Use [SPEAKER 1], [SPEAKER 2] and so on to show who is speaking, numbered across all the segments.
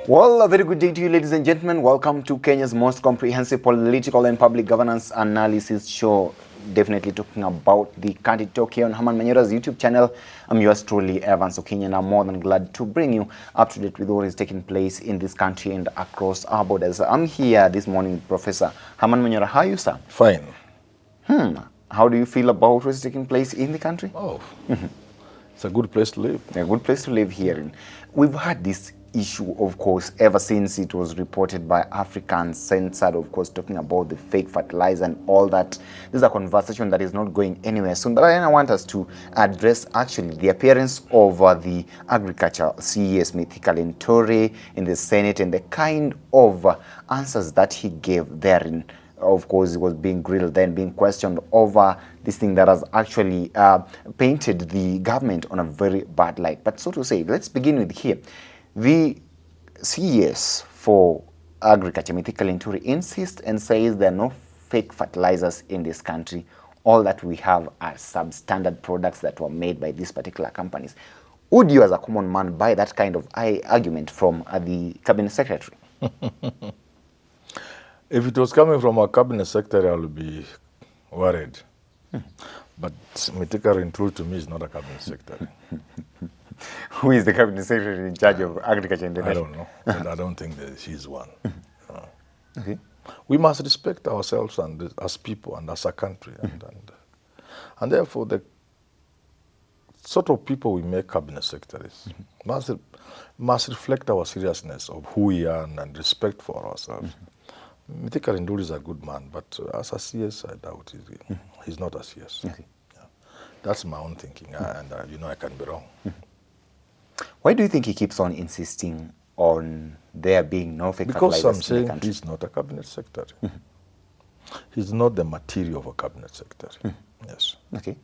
[SPEAKER 1] Well, a very good day to you, ladies and gentlemen. Welcome to Kenya's most comprehensive political and public governance analysis show. Definitely talking about the Country Talk here on Herman Manyora's YouTube channel. I'm yours truly, Evans Okinya, and I'm more than glad to bring you up to date with what is taking place in this country and across our borders. I'm here this morning with Professor Herman Manyora. How are you, sir?
[SPEAKER 2] Fine.
[SPEAKER 1] How do you feel about what is taking place in the country?
[SPEAKER 2] Oh, it's a good place to live.
[SPEAKER 1] A good place to live here. We've had this issue, of course, ever since it was reported by African Censored, of course, talking about the fake fertilizer and all that. This is a conversation that is not going anywhere soon. But I want us to address actually the appearance of the Agriculture CES, Mithika Linturi, in the Senate and the kind of answers that he gave therein. Of course, he was being grilled, then being questioned over this thing that has actually painted the government on a very bad light. But so to say, let's begin with here. The CES for Agriculture, Mithika Linturi, insists and says there are no fake fertilizers in this country. All that we have are substandard products that were made by these particular companies. Would you, as a common man, buy that kind of argument from the Cabinet Secretary?
[SPEAKER 2] If it was coming from a cabinet secretary, I would be worried. But Mithika Linturi to me is not a cabinet secretary.
[SPEAKER 1] Who is the cabinet secretary in charge of agriculture in the nation?
[SPEAKER 2] I don't know. But I don't think that she's one.
[SPEAKER 1] Okay.
[SPEAKER 2] We must respect ourselves and as people and as a country. And therefore, the sort of people we make cabinet secretaries must reflect our seriousness of who we are and respect for ourselves. Mithika Linturi is a good man, but as a CS, I doubt he's not a CS.
[SPEAKER 1] Okay.
[SPEAKER 2] Yeah. That's my own thinking, and I can be wrong.
[SPEAKER 1] Why do you think he keeps on insisting on there being no fake
[SPEAKER 2] Because
[SPEAKER 1] fertilizers
[SPEAKER 2] I'm
[SPEAKER 1] in the
[SPEAKER 2] saying
[SPEAKER 1] country?
[SPEAKER 2] he's not a cabinet secretary. He's not the material of a cabinet secretary. Yes.
[SPEAKER 1] Okay.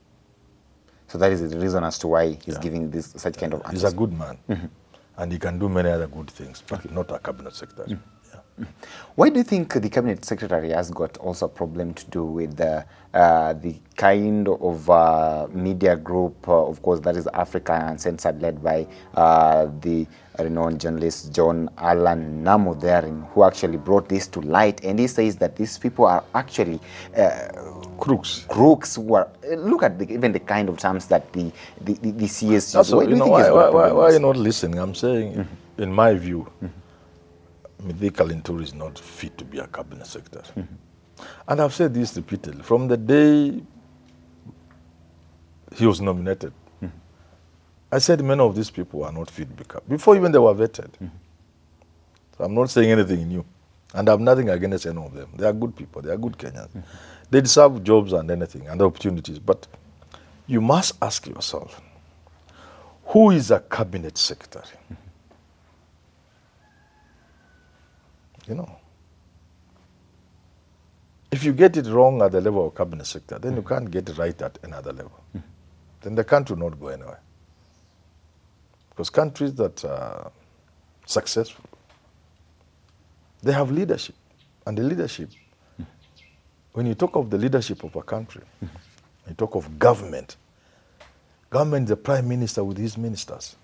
[SPEAKER 1] So that is the reason as to why he's giving this such kind of answers.
[SPEAKER 2] He's a good man, and he can do many other good things, but not a cabinet secretary.
[SPEAKER 1] Why do you think the cabinet secretary has got also a problem to do with the kind of media group, of course, that is Africa Uncensored, led by the renowned journalist John Allan Namu therein, who actually brought this to light, and he says that these people are actually
[SPEAKER 2] Crooks.
[SPEAKER 1] Who are, look at even the kind of terms that the CS use.
[SPEAKER 2] So, why are you not listening? I'm saying, in my view, Mithika Linturi is not fit to be a cabinet secretary. And I've said this repeatedly. From the day he was nominated, I said many of these people are not fit to be cabinet, before even they were vetted. So I'm not saying anything new. And I have nothing against any of them. They are good people. They are good Kenyans. They deserve jobs and anything and opportunities. But you must ask yourself, who is a cabinet secretary? If you get it wrong at the level of cabinet secretary, then you can't get it right at another level. Then the country will not go anywhere. Because countries that are successful, they have leadership. And the leadership, when you talk of the leadership of a country, you talk of government. Government is the prime minister with his ministers.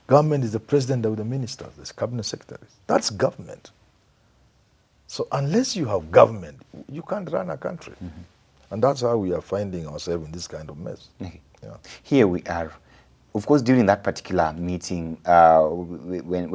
[SPEAKER 2] Government is the president with the ministers, the cabinet secretaries. That's government. So unless you have government, you can't run a country. And that's how we are finding ourselves in this kind of mess.
[SPEAKER 1] Okay.
[SPEAKER 2] Yeah.
[SPEAKER 1] Here we are. Of course, during that particular meeting, when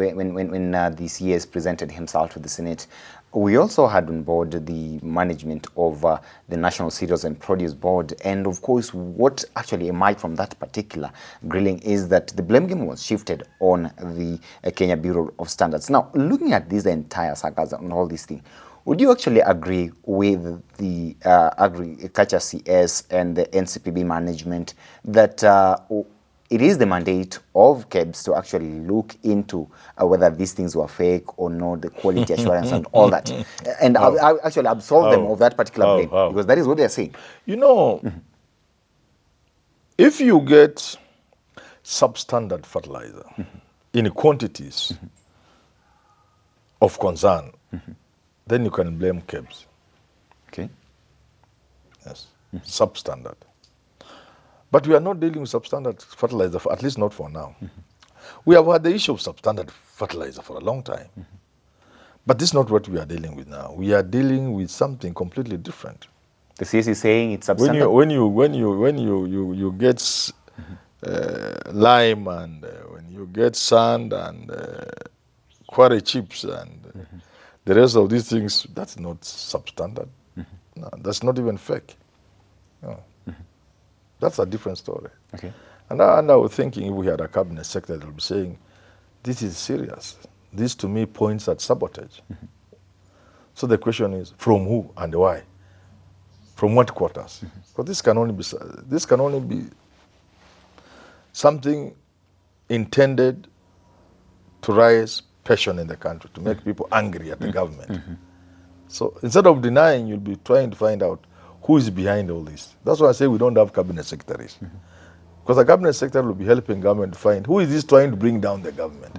[SPEAKER 1] the CS presented himself to the Senate, we also had on board the management of the National Cereals and Produce Board. And of course, what actually emerged from that particular grilling is that the blame game was shifted on the Kenya Bureau of Standards. Now, looking at this entire Sakaja and all these things, would you actually agree with the Agriculture CS and the NCPB management that it is the mandate of KEBS to actually look into whether these things were fake or not, the quality assurance and all that, and I actually absolve them of that particular blame, because that is what they are saying.
[SPEAKER 2] If you get substandard fertilizer in quantities of concern, then you can blame KEBS.
[SPEAKER 1] Okay.
[SPEAKER 2] Yes, substandard. But we are not dealing with substandard fertilizer, at least not for now. We have had the issue of substandard fertilizer for a long time. But this is not what we are dealing with now. We are dealing with something completely different.
[SPEAKER 1] The CS is saying it's substandard.
[SPEAKER 2] When you get lime and when you get sand and quarry chips and the rest of these things, that's not substandard. No, that's not even fake. No. That's a different story.
[SPEAKER 1] Okay.
[SPEAKER 2] And I was thinking if we had a cabinet secretary that would be saying, this is serious. This to me points at sabotage. So the question is, from who and why? From what quarters? Because this can only be something intended to raise passion in the country, to make people angry at the government. So instead of denying, you'll be trying to find out who is behind all this. That's why I say we don't have cabinet secretaries. Because a cabinet secretary will be helping government to find who is this trying to bring down the government.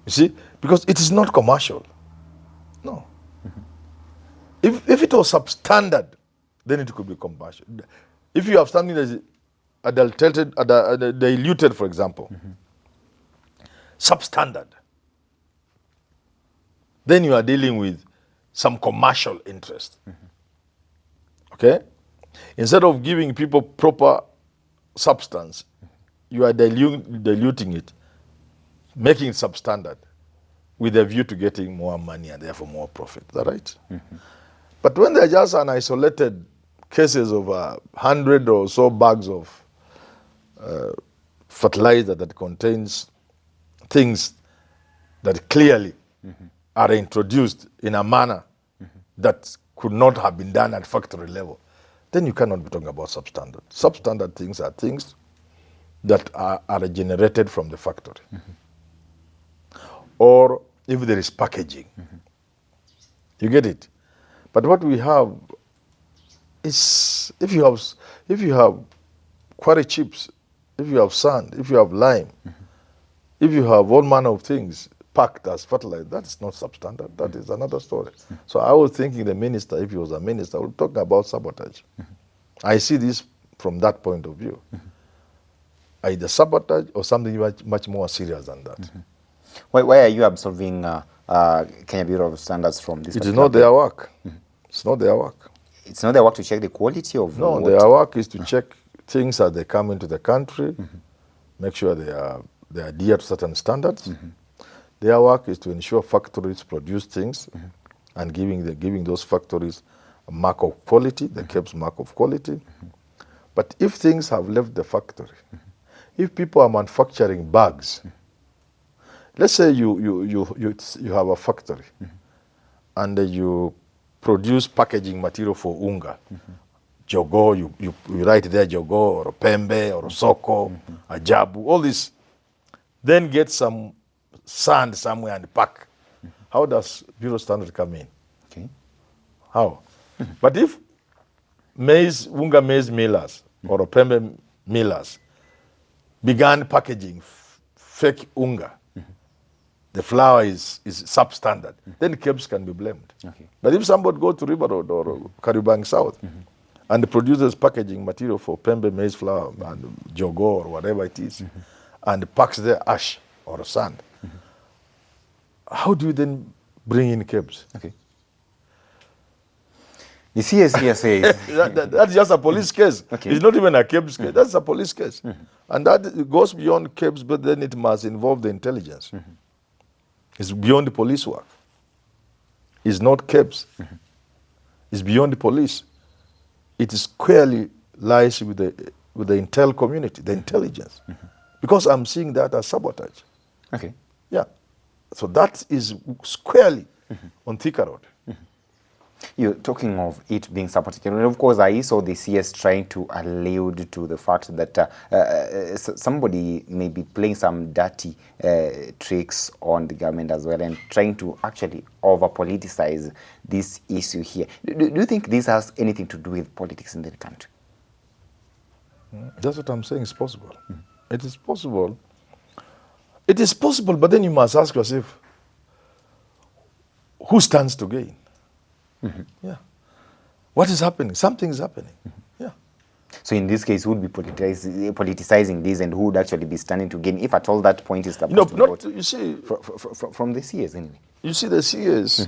[SPEAKER 2] You see? Because it is not commercial. No. If it was substandard, then it could be commercial. If you have something that is adulterated, diluted, for example, substandard, then you are dealing with some commercial interest. Okay? Instead of giving people proper substance, you are diluting it, making it substandard, with a view to getting more money and therefore more profit. Is that right? But when they're just an isolated cases of 100 or so bags of fertilizer that contains things that clearly are introduced in a manner that could not have been done at factory level, then you cannot be talking about substandard. Substandard things are things that are generated from the factory. Or if there is packaging. You get it? But what we have is, if you have quarry chips, if you have sand, if you have lime, if you have all manner of things packed as fertilizer, that is not substandard. That is another story. So I was thinking the minister, if he was a minister, would talk about sabotage. I see this from that point of view. Either sabotage or something much more serious than that.
[SPEAKER 1] Why are you absolving Kenya Bureau of Standards from this?
[SPEAKER 2] It is not their work. It's not their work.
[SPEAKER 1] It's not their work to check the quality of
[SPEAKER 2] No, their work is to check things as they come into the country, make sure they adhere to certain standards. Their work is to ensure factories produce things and giving those factories a mark of quality, the KEBS mark of quality. But if things have left the factory, if people are manufacturing bags, let's say you have a factory and you produce packaging material for unga, jogo, you write there jogo or pembe or soko, ajabu, all this, then get some sand somewhere and pack. How does Bureau Standard come in?
[SPEAKER 1] Okay.
[SPEAKER 2] How? But if unga maize millers or pembe millers began packaging fake unga, the flour is substandard, then KEBS can be blamed.
[SPEAKER 1] Okay.
[SPEAKER 2] But if somebody goes to River Road or Kariobangi South and produces packaging material for pembe maize flour and jogo or whatever it is, and packs their ash or sand, how do you then bring in KEBS?
[SPEAKER 1] Okay. The CS here says
[SPEAKER 2] that's just a police case.
[SPEAKER 1] Okay.
[SPEAKER 2] It's not even a KEBS case. That's a police case. And that goes beyond KEBS, but then it must involve the intelligence. It's beyond the police work. It's not KEBS. It's beyond the police. It is squarely lies with the intel community, the intelligence. Because I'm seeing that as sabotage.
[SPEAKER 1] okay.
[SPEAKER 2] Yeah. So that is squarely on Thika Road.
[SPEAKER 1] You're talking of it being sabotage. And of course, I saw the CS trying to allude to the fact that somebody may be playing some dirty tricks on the government as well and trying to actually over-politicize this issue here. Do you think this has anything to do with politics in the country?
[SPEAKER 2] That's what I'm saying is possible. It is possible. It is possible, but then you must ask yourself, who stands to gain? Yeah. What is happening? Something is happening. Yeah.
[SPEAKER 1] So in this case, who would be politicizing this, and who would actually be standing to gain, if at all that point is supposed to be brought?
[SPEAKER 2] You see,
[SPEAKER 1] from the CS anyway.
[SPEAKER 2] You see, the CS,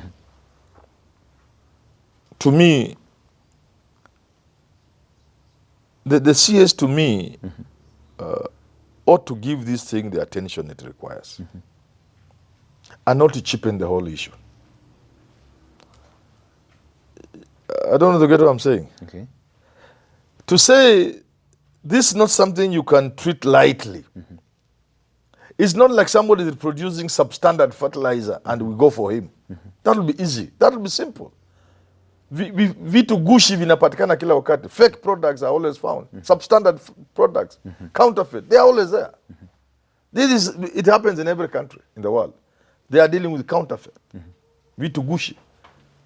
[SPEAKER 2] to me, the CS to me ought to give this thing the attention it requires, and not to cheapen the whole issue. I don't know to get what I'm saying.
[SPEAKER 1] Okay.
[SPEAKER 2] To say this is not something you can treat lightly. It's not like somebody is producing substandard fertilizer and we go for him. That will be easy. That will be simple. Vitu gushi vinapatikana kila wakati. Fake products are always found. Substandard products, counterfeit, they are always there. It happens in every country in the world. They are dealing with counterfeit. Vitu gushi,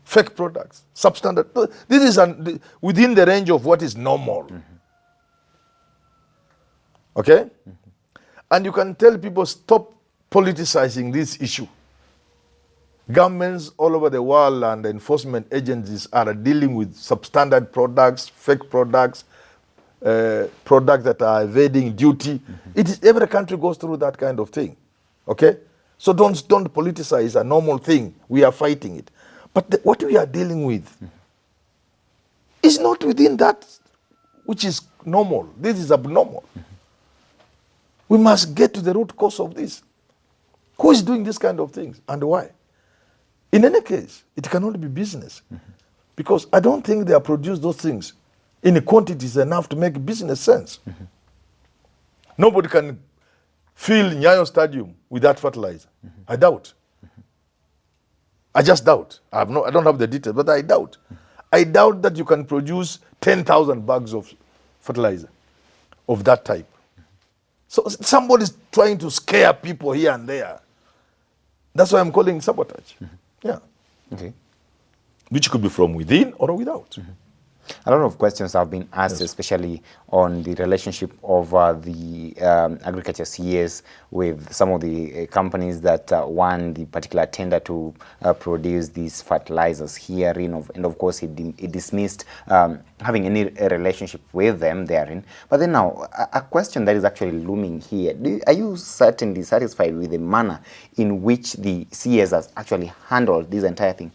[SPEAKER 2] fake products, substandard. This is within the range of what is normal. Okay? And you can tell people, stop politicizing this issue. Governments all over the world and enforcement agencies are dealing with substandard products, fake products, products that are evading duty. Every country goes through that kind of thing. Okay? So don't politicize a normal thing. We are fighting it. But what we are dealing with is not within that which is normal. This is abnormal. We must get to the root cause of this. Who is doing this kind of things and why? In any case, it can only be business. Because I don't think they have produced those things in quantities enough to make business sense. Nobody can fill Nyayo Stadium with that fertilizer. I doubt. I just doubt. I don't have the details, but I doubt. I doubt that you can produce 10,000 bags of fertilizer of that type. So somebody's trying to scare people here and there. That's why I'm calling it sabotage. Yeah.
[SPEAKER 1] Okay.
[SPEAKER 2] Which could be from within or without.
[SPEAKER 1] A lot of questions have been asked, especially on the relationship of the agriculture CS with some of the companies that won the particular tender to produce these fertilizers herein, and of course it dismissed having any relationship with them therein. But then now, a question that is actually looming here, are you certainly satisfied with the manner in which the CS has actually handled this entire thing?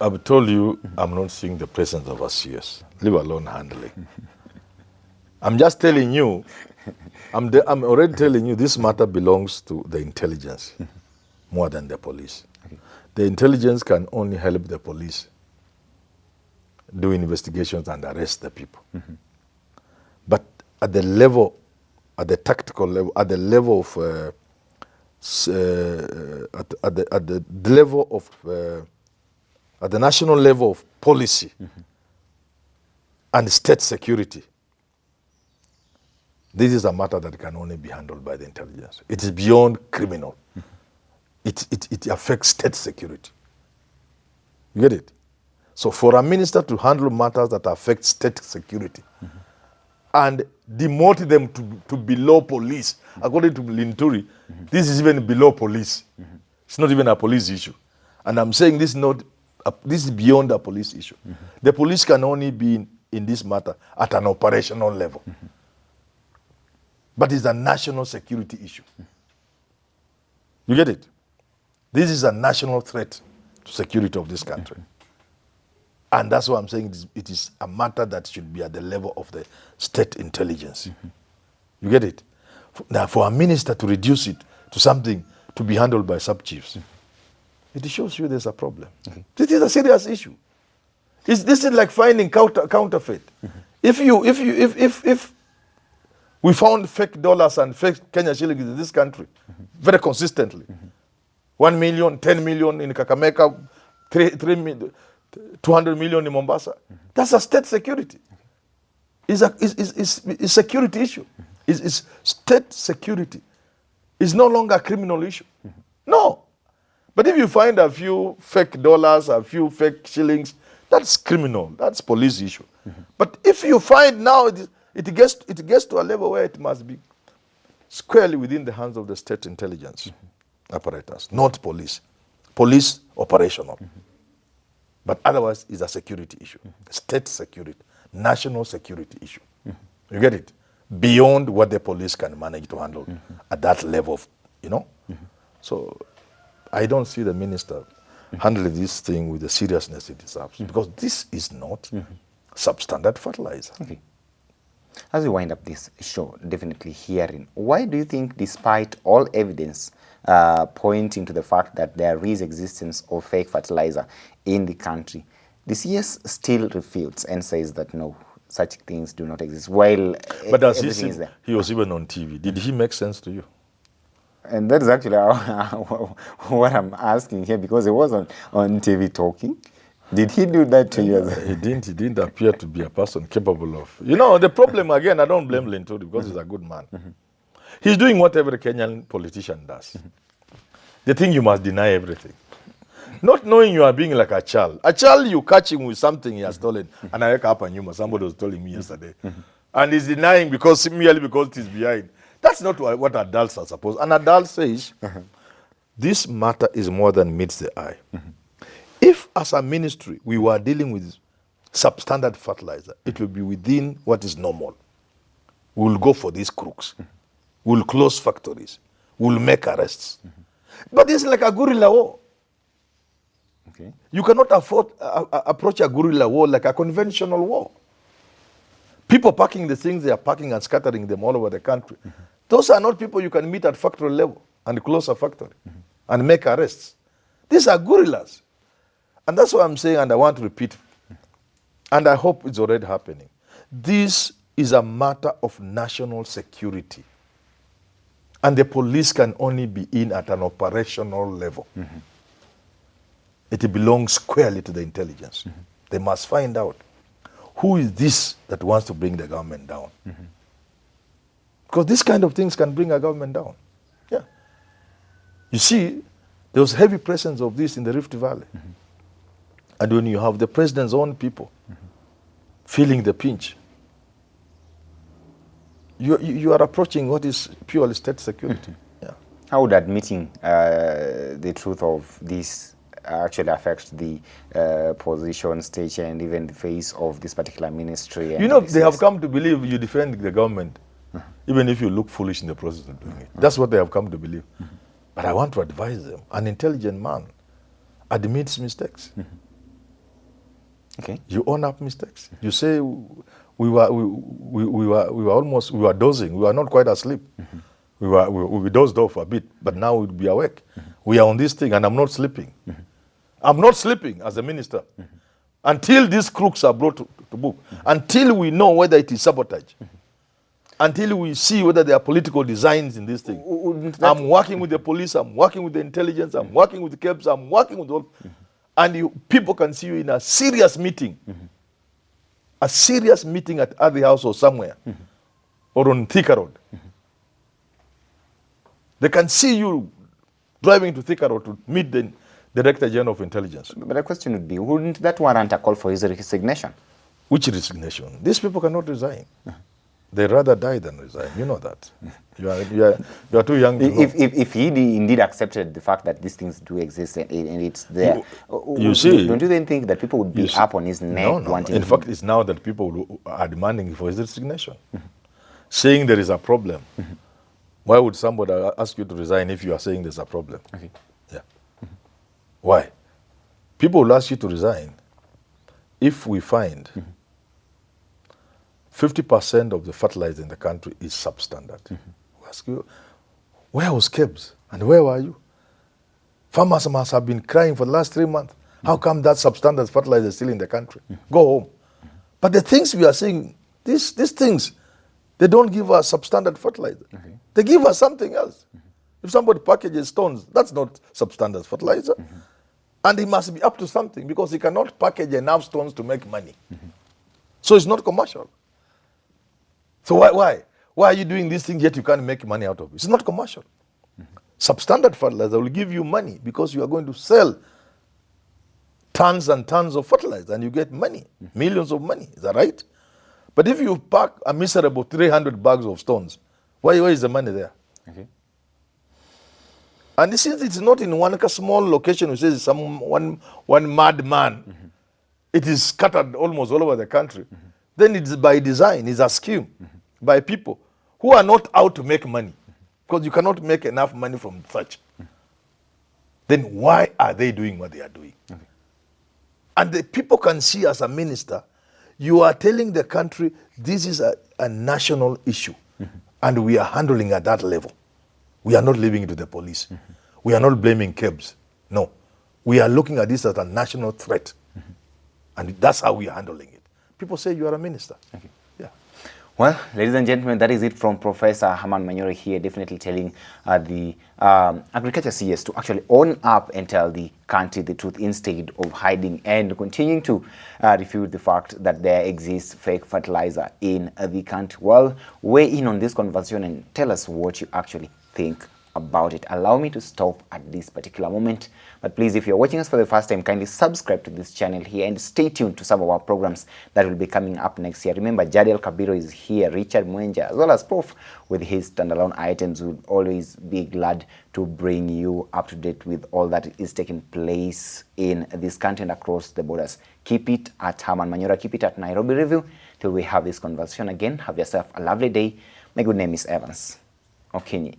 [SPEAKER 2] I've told you I'm not seeing the presence of a CS, leave alone handling. I'm just telling you, I'm already telling you this matter belongs to the intelligence more than the police. Okay. The intelligence can only help the police do investigations and arrest the people. But at the level, at the tactical level, at the level of, at the national level of policy and state security, this is a matter that can only be handled by the intelligence. It is beyond criminal. It affects state security. You get it? So for a minister to handle matters that affect state security and demote them to below police, according to Linturi, this is even below police. It's not even a police issue. And I'm saying this is beyond a police issue. The police can only be in this matter at an operational level. But it's a national security issue. You get it? This is a national threat to security of this country. And that's why I'm saying it is a matter that should be at the level of the state intelligence. You get it? Now, for a minister to reduce it to something to be handled by sub-chiefs, it shows you there's a problem. This is a serious issue. This is like finding counterfeit. If we found fake dollars and fake Kenya shillings in this country very consistently, 1 million, 10 million in Kakamega, 200 million in Mombasa, that's a state security. It's a security issue. It's state security. It's no longer a criminal issue. No. But if you find a few fake dollars, a few fake shillings, that's criminal. That's police issue. But if you find now it gets to a level where it must be squarely within the hands of the state intelligence apparatus, not police. Police operational. But otherwise, it's a security issue. State security, national security issue. You get it? Beyond what the police can manage to handle at that level, So I don't see the minister handling this thing with the seriousness it deserves, because this is not substandard fertilizer.
[SPEAKER 1] Okay. As we wind up this show, definitely hearing, why do you think, despite all evidence pointing to the fact that there is existence of fake fertilizer in the country, the CS still refutes and says that no, such things do not exist, while
[SPEAKER 2] but does
[SPEAKER 1] everything is there?
[SPEAKER 2] He was even on TV. Did he make sense to you?
[SPEAKER 1] And that is actually what I'm asking here, because he was on TV talking. Did he do that to you?
[SPEAKER 2] He didn't appear to be a person capable of... the problem, again, I don't blame Linturi because he's a good man. He's doing what every Kenyan politician does. They think you must deny everything. Not knowing you are being like a child. A child, you catch him with something he has stolen. And I wake up and somebody was telling me yesterday. And he's denying merely because it is behind. That's not what adults are supposed. An adult says, this matter is more than meets the eye. If, as a ministry, we were dealing with substandard fertilizer, it will be within what is normal. We will go for these crooks. We will close factories. We will make arrests. But it's like a guerrilla war.
[SPEAKER 1] Okay.
[SPEAKER 2] You cannot approach a guerrilla war like a conventional war. People packing the things they are packing and scattering them all over the country. Those are not people you can meet at factory level and close a factory and make arrests. These are guerrillas. And that's what I'm saying, and I want to repeat, and I hope it's already happening. This is a matter of national security. And the police can only be in at an operational level. It belongs squarely to the intelligence. They must find out who is this that wants to bring the government down. Because these kind of things can bring a government down. Yeah. You see, there was heavy presence of this in the Rift Valley. And when you have the president's own people feeling the pinch, you are approaching what is purely state security. Yeah.
[SPEAKER 1] How would admitting the truth of this actually affect the position, station, and even the face of this particular ministry?
[SPEAKER 2] They have come to believe you defend the government, even if you look foolish in the process of doing it. That's what they have come to believe. But I want to advise them. An intelligent man admits mistakes.
[SPEAKER 1] Okay.
[SPEAKER 2] You own up mistakes. You say we were dozing. We were not quite asleep. We dozed off a bit, but now we'll be awake. We are on this thing, and I'm not sleeping. I'm not sleeping as a minister until these crooks are brought to book, until we know whether it is sabotage, until we see whether there are political designs in this thing. I'm working with the police. I'm working with the intelligence. I'm working with the KEBS. I'm working with all. And people can see you in a serious meeting. A serious meeting at Abbey House or somewhere. Or on Thika Road. They can see you driving to Thika Road to meet the Director General of Intelligence.
[SPEAKER 1] But the question would be, wouldn't that warrant a call for his resignation?
[SPEAKER 2] Which resignation? These people cannot resign. They'd rather die than resign. You know that. You are too young to know.
[SPEAKER 1] If he indeed accepted the fact that these things do exist and it's there,
[SPEAKER 2] you see,
[SPEAKER 1] don't you then think that people would be up on his neck wanting?
[SPEAKER 2] In fact, it's now that people are demanding for his resignation, saying there is a problem. Why would somebody ask you to resign if you are saying there's a problem?
[SPEAKER 1] Okay.
[SPEAKER 2] Yeah. Why? People will ask you to resign if we find 50% of the fertilizer in the country is substandard. We ask you, where was KEBS and where were you? Farmers must have been crying for the last 3 months. How come that substandard fertilizer is still in the country? Go home. But the things we are saying, these things, they don't give us substandard fertilizer. They give us something else. If somebody packages stones, that's not substandard fertilizer. And he must be up to something because he cannot package enough stones to make money. So it's not commercial. So why? Why are you doing these things yet you can't make money out of it? It's not commercial. Substandard fertilizer will give you money because you are going to sell tons and tons of fertilizer and you get money, millions of money. Is that right? But if you pack a miserable 300 bags of stones, where is the money there?
[SPEAKER 1] Okay.
[SPEAKER 2] And since it's not in one small location, which says one madman, it is scattered almost all over the country. Then it's by design, it's a scheme. by people who are not out to make money, because you cannot make enough money from such, then why are they doing what they are doing? Okay. And the people can see as a minister, you are telling the country this is a national issue, and we are handling at that level. We are not leaving it to the police. We are not blaming cabs. No. We are looking at this as a national threat. And that's how we are handling it. People say you are a minister.
[SPEAKER 1] Okay.
[SPEAKER 2] Yeah.
[SPEAKER 1] Well, ladies and gentlemen, that is it from Professor Herman Manyora here, definitely telling the agriculture CS to actually own up and tell the country the truth instead of hiding and continuing to refute the fact that there exists fake fertilizer in the country. Well, weigh in on this conversation and tell us what you actually think about it. Allow me to stop at this particular moment, but please, if you're watching us for the first time, kindly subscribe to this channel here and stay tuned to some of our programs that will be coming up next year. Remember, Jadiel Kabiro is here, Richard Mwenja, as well as Prof with his standalone items. Will always be glad to bring you up to date with all that is taking place in this country and across the borders. Keep it at Herman Manyora, keep it at Nairobi Review till we have this conversation again. Have yourself a lovely day. My good name is Evans Okinyi.